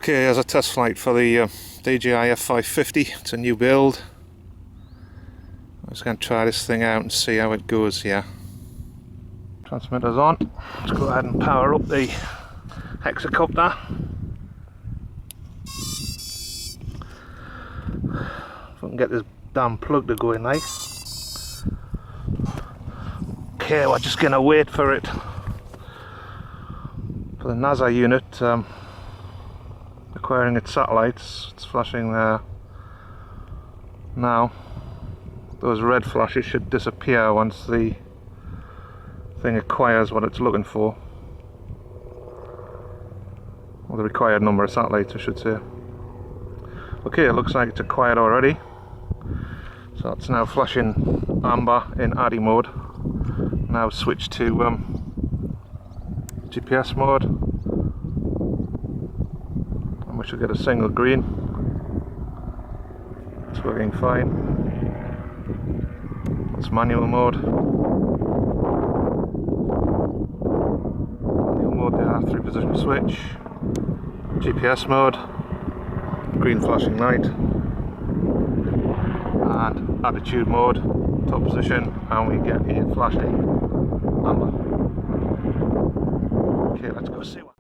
Okay, here's a test flight for the DJI F550. It's a new build. I'm just going to try this thing out and see how it goes here. Transmitter's on. Let's go ahead and power up the Hexcopter. If I can get this damn plug to go in like. Okay, we're just going to wait for it. For the Naza unit. Acquiring its satellites, it's flashing there now. Those red flashes should disappear once the thing acquires what it's looking for, or the required number of satellites I should say. Okay, it looks like it's acquired already, so it's now flashing amber in ADI mode. Now switch to GPS mode. We should get a single green. It's working fine. It's manual mode. Manual mode there, 3-position switch. GPS mode. Green flashing light. And attitude mode, top position, and we get a flashing amber. Okay, let's go see what.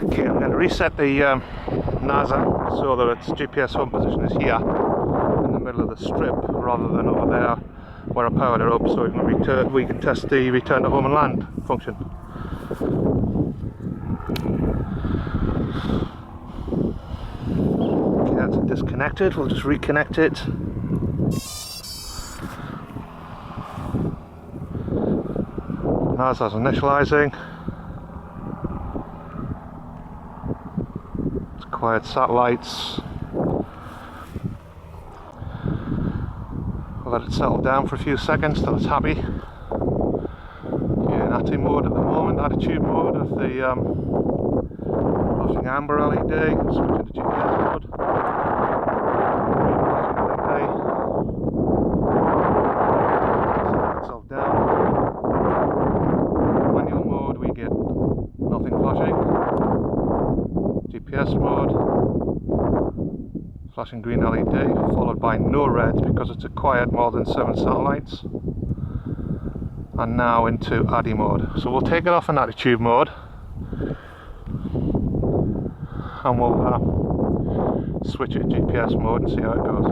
Okay, I'm going to reset the Naza so that its GPS home position is here in the middle of the strip rather than over there where I powered it up, so we can test the return to home and land function. Okay, that's disconnected. We'll just reconnect it. Nasa's initializing. Acquired satellites. We'll let it settle down for a few seconds till it's happy. Okay, in ATI mode at the moment, attitude mode of the flashing amber LED. Switch into GPS mode. Green flashing LED. Settle itself down. In manual mode we get nothing flashing. GPS mode, flashing green LED, followed by no reds because it's acquired more than 7 satellites, and now into ADI mode. So we'll take it off in attitude mode and we'll switch it to GPS mode and see how it goes.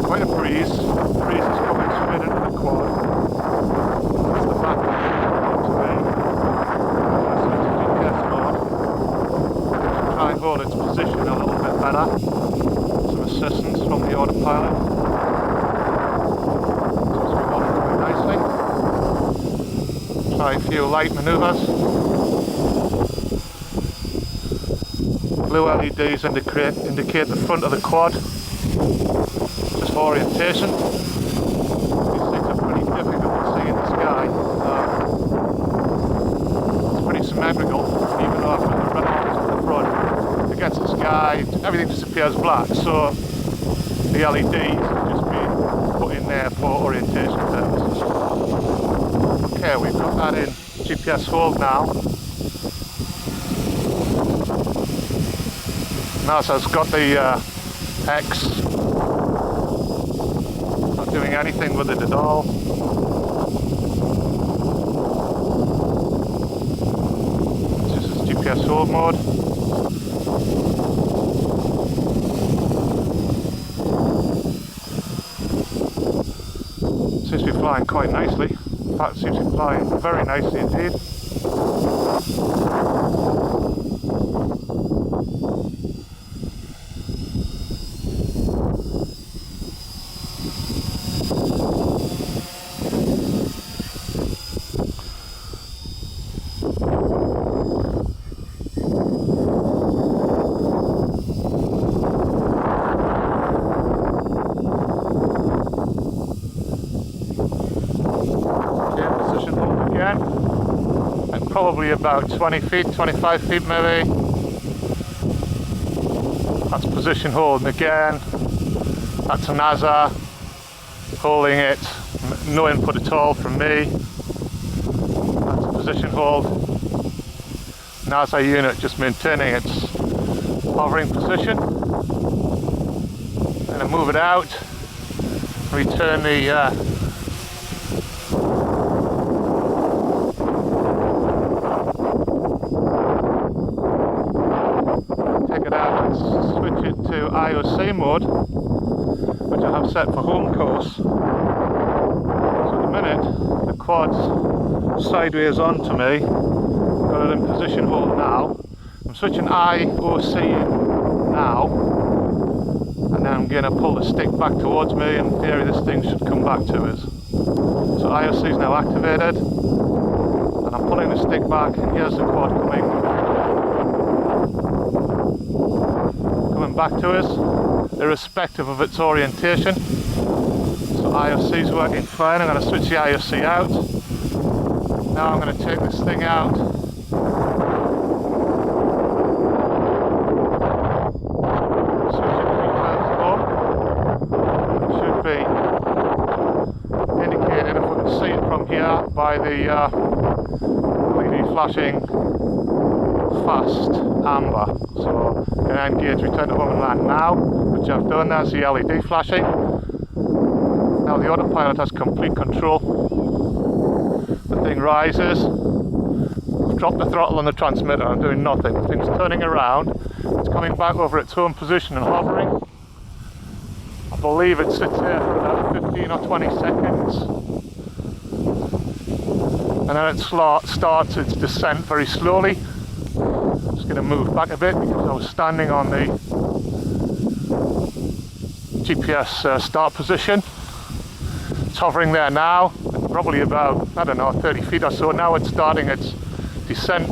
Quite a breeze. The breeze is coming straight into the quad. That's the back today. Switch to GPS mode. Try and hold its position a little bit better. Some assistance from the autopilot. Seems to be holding quite nicely. Try a few light manoeuvres. Blue LEDs indicate the front of the quad. Just orientation. These things are pretty difficult to see in the sky. It's pretty symmetrical, even though I've got the red lines at the front. Against the sky, everything disappears black, so the LEDs have just been put in there for orientation purposes. Okay, we've got that in GPS hold now. Nasa's got the X, not doing anything with it at all. This is GPS hold mode. Seems to be flying quite nicely. That seems to be flying very nicely indeed. Probably about 20 feet, 25 feet maybe. That's position holding again. That's a Naza holding it, no input at all from me. That's a position hold. Naza unit just maintaining its hovering position. And I move it out, return the switch it to IOC mode, which I have set for home course. So at the minute the quad's sideways onto me, got it in position hold now. I'm switching IOC in now, and then I'm going to pull the stick back towards me. In theory this thing should come back to us. So IOC is now activated, and I'm pulling the stick back, and here's the quad coming back to us, irrespective of its orientation. So IOC is working fine. I'm going to switch the IOC out. Now I'm going to take this thing out. Switch it 3 times on. It should be indicated, if we can see it from here, by the LED flashing fast amber. So I'm going to engage return to home and land now, which I've done. There's the LED flashing. Now the autopilot has complete control. The thing rises. I've dropped the throttle on the transmitter. I'm doing nothing. The thing's turning around. It's coming back over its own position and hovering. I believe it sits there for about 15 or 20 seconds. And then it starts its descent very slowly. Just going to move back a bit because I was standing on the GPS start position. It's hovering there now, probably about, I don't know, 30 feet or so. Now it's starting its descent.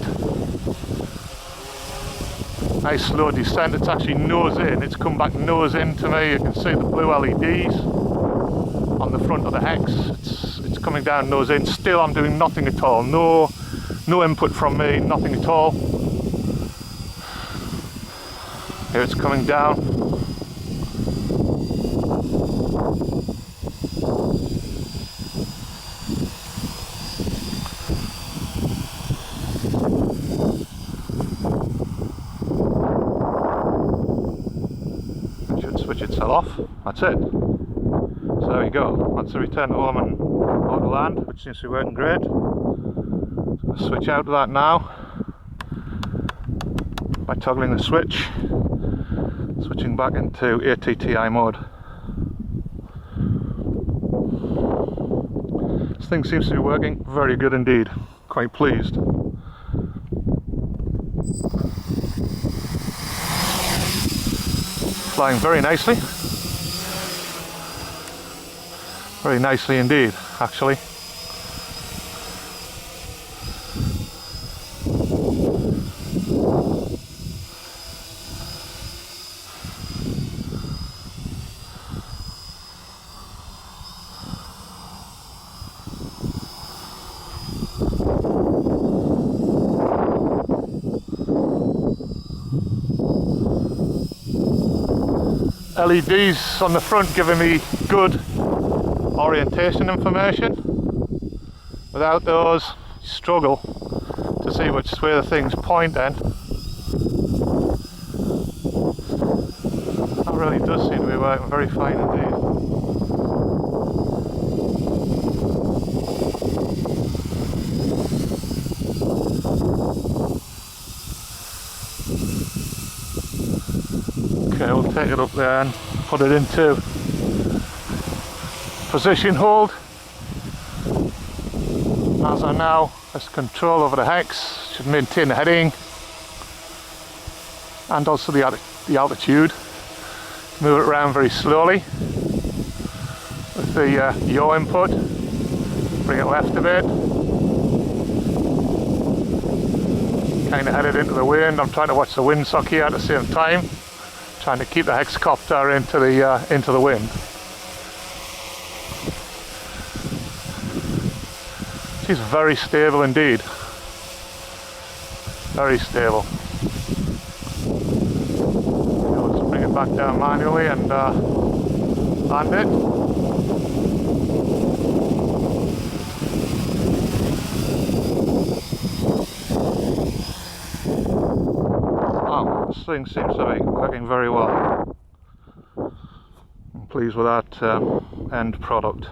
Nice slow descent. It's actually nose in. It's come back nose in to me. You can see the blue LEDs on the front of the Hex. It's coming down nose in. Still I'm doing nothing at all. No input from me, nothing at all. Here it's coming down. It should switch itself off. That's it. So there we go. That's the return to home and auto land, which seems to be working great. I'll switch out of that now by toggling the switch. Switching back into ATTI mode. This thing seems to be working very good indeed. Quite pleased. Flying very nicely. Very nicely indeed, actually. LEDs on the front giving me good orientation information. Without those, you struggle to see which way the thing's pointing. That really does seem to be working very fine indeed. Okay, we'll take it up there and put it into position hold. Naza now has control over the hex, should maintain the heading and also the altitude. Move it around very slowly with the yaw input, bring it left a bit, kind of head it into the wind. I'm trying to watch the windsock here at the same time, trying to keep the Hexcopter into the wind. She's very stable indeed, very stable. Let's bring it back down manually and land it. Wow, this thing seems to be working very well. I'm pleased with that end product.